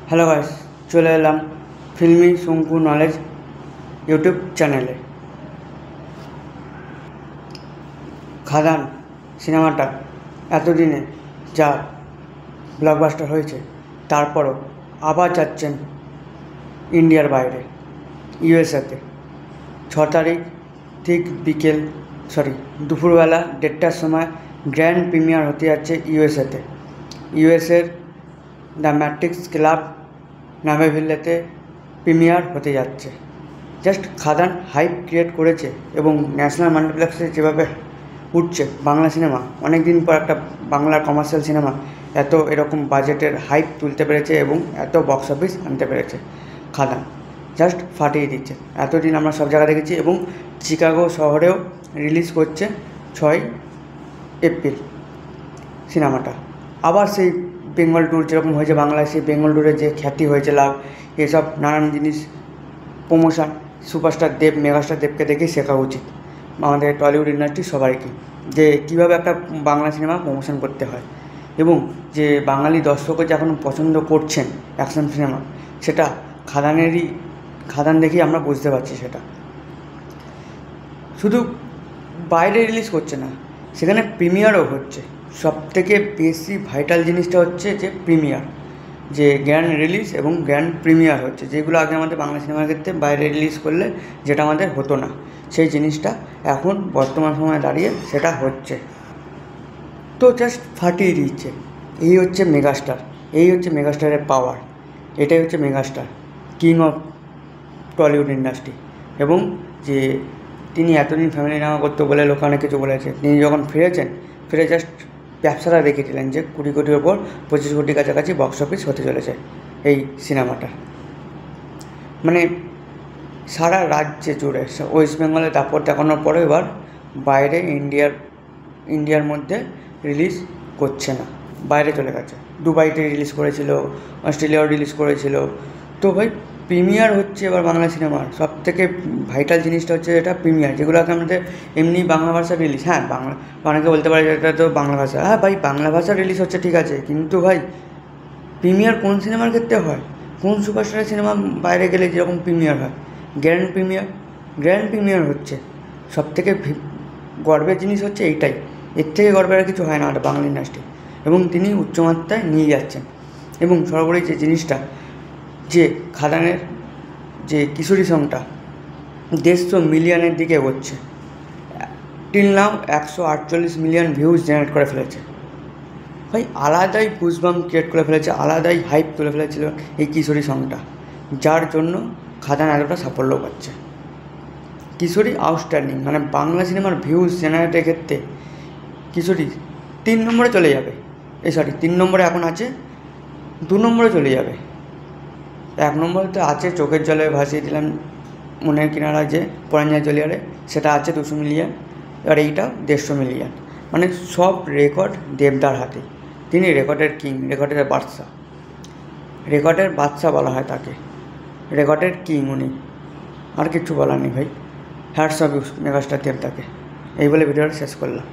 Hello guys, চলে এলাম ফিল্মি শঙ্কু নলেজ ইউটিউব চ্যানেলে। খাদান সিনেমাটা এতদিনে যা ব্লকবাস্টার হয়েছে, তারপরও আবার যাচ্ছেন ইন্ডিয়ার বাইরে, ইউএসএতে। 6 তারিখ ঠিক দুপুরবেলা 1:30টার সময় গ্র্যান্ড প্রিমিয়ার হতে যাচ্ছে ইউএসএতে। ইউএসএর দ্য ম্যাট্রিক্স ক্লাব নামেভিল্লেতে প্রিমিয়ার হতে যাচ্ছে। জাস্ট খাদান হাইপ ক্রিয়েট করেছে এবং ন্যাশনাল মাল্টিপ্লেক্সে যেভাবে উঠছে বাংলা সিনেমা, অনেক দিন পর একটা বাংলা কমার্শিয়াল সিনেমা এত এরকম বাজেটের হাইপ তুলতে পেরেছে এবং এত বক্স অফিস আনতে পেরেছে। খাদান জাস্ট ফাটিয়ে দিচ্ছে। এতদিন আমরা সব জায়গায় দেখেছি এবং চিকাগো শহরেও রিলিজ করছে 6 এপ্রিল সিনেমাটা। আবার সেই বেঙ্গল ট্যুর যেরকম হয়েছে বাংলায়, সেই বেঙ্গল ট্যুরে যে খ্যাতি হয়েছে, লাভ, এসব নানান জিনিস প্রমোশন সুপারস্টার দেব, মেগাস্টার দেবকে দেখেই শেখা উচিত আমাদের টলিউড ইন্ডাস্ট্রি সবাইকে, যে কীভাবে একটা বাংলা সিনেমা প্রমোশন করতে হয় এবং যে বাঙালি দর্শকও যে এখন পছন্দ করছেন অ্যাকশন সিনেমা, সেটা খাদান দেখেই আমরা বুঝতে পারছি। সেটা শুধু বাইরে রিলিজ করছে না, সেখানে প্রিমিয়ারও হচ্ছে। সবথেকে বেশি ভাইটাল জিনিসটা হচ্ছে যে প্রিমিয়ার, যে গ্র্যান্ড রিলিজ এবং গ্র্যান্ড প্রিমিয়ার হচ্ছে, যেগুলো আগে আমাদের বাংলা সিনেমার ক্ষেত্রে বাইরে রিলিজ করলে যেটা আমাদের হতো না, সেই জিনিসটা এখন বর্তমান সময়ে দাঁড়িয়ে সেটা হচ্ছে। তো জাস্ট ফাটিয়ে দিচ্ছে। এই হচ্ছে মেগাস্টার, এই হচ্ছে মেগাস্টারের পাওয়ার, এটাই হচ্ছে megastar, king of Tollywood industry. এবং যে তিনি এতদিন ফ্যামিলি ড্রামা করতে বলে লোক অনেক কিছু বলেছে, তিনি যখন ফিরে জাস্ট ব্যবসাটা দেখিয়েছিলেন যে 20 কোটির ওপর 25 কোটির কাছাকাছি বক্স অফিস হতে চলেছে এই সিনেমাটা। মানে সারা রাজ্যে জুড়ে, ওয়েস্ট বেঙ্গলে দাপট দেখানোর পরে এবার বাইরে ইন্ডিয়ার মধ্যে রিলিজ করছে না, বাইরে চলে গেছে। দুবাইতে রিলিজ করেছিল, অস্ট্রেলিয়াও রিলিজ করেছিল। তো ভাই প্রিমিয়ার হচ্ছে এবার বাংলা সিনেমার সবথেকে ভাইটাল জিনিসটা হচ্ছে এটা প্রিমিয়ার, যেগুলোকে আমাদের এমনি বাংলা ভাষা রিলিজ। হ্যাঁ, বাংলা, অনেকে বলতে পারে এটা তো বাংলা ভাষা। হ্যাঁ ভাই, বাংলা ভাষা রিলিজ হচ্ছে ঠিক আছে, কিন্তু ভাই প্রিমিয়ার কোন সিনেমার ক্ষেত্রে হয়? কোন সুপারস্টারের সিনেমা বাইরে গেলে যেরকম প্রিমিয়ার হয়, গ্র্যান্ড প্রিমিয়ার হচ্ছে। সবথেকে গর্বের জিনিস হচ্ছে এইটাই, এর থেকে গর্বের আর কিছু হয় না আমাদের বাংলা ইন্ডাস্ট্রি। এবং তিনি উচ্চমাত্রায় নিয়ে যাচ্ছেন। এবং সর্বোপরি যে জিনিসটা, যে খাদানের যে কিশোরী সংটা 150 মিলিয়নের দিকে এগোচ্ছে, till now 148 million views generate করে ফেলেছে। ভাই আলাদাই গুজবাম্প ক্রিয়েট করে ফেলেছে, আলাদাই হাইপ তুলে ফেলেছিল এই কিশোরী সংটা, যার জন্য খাদান এতটা সাফল্য পাচ্ছে। কিশোরী আউটস্ট্যান্ডিং, মানে বাংলা সিনেমার ভিউজ জেনারেটের ক্ষেত্রে কিশোরী 3 নম্বরে চলে যাবে। 3 নম্বরে এখন আছে, 2 নম্বরে চলে যাবে। 1 নম্বরে তো আছে চোখের জলে ভাসিয়ে দিলাম মনের কিনারা, যে পরাঞ্জয় জলিয়ারে, সেটা আছে 200 মিলিয়ন। এবার এইটা 150 মিলিয়ন। মানে সব রেকর্ড দেবদার হাতে। তিনি রেকর্ডের কিং, রেকর্ডের বাদশা বলা হয় তাকে, রেকর্ডের কিং উনি, আর কিছু বলার নেই ভাই। হ্যাটস অফ ইউ মেগাস্টার দেবদাকে। এই বলে ভিডিওটা শেষ করলাম।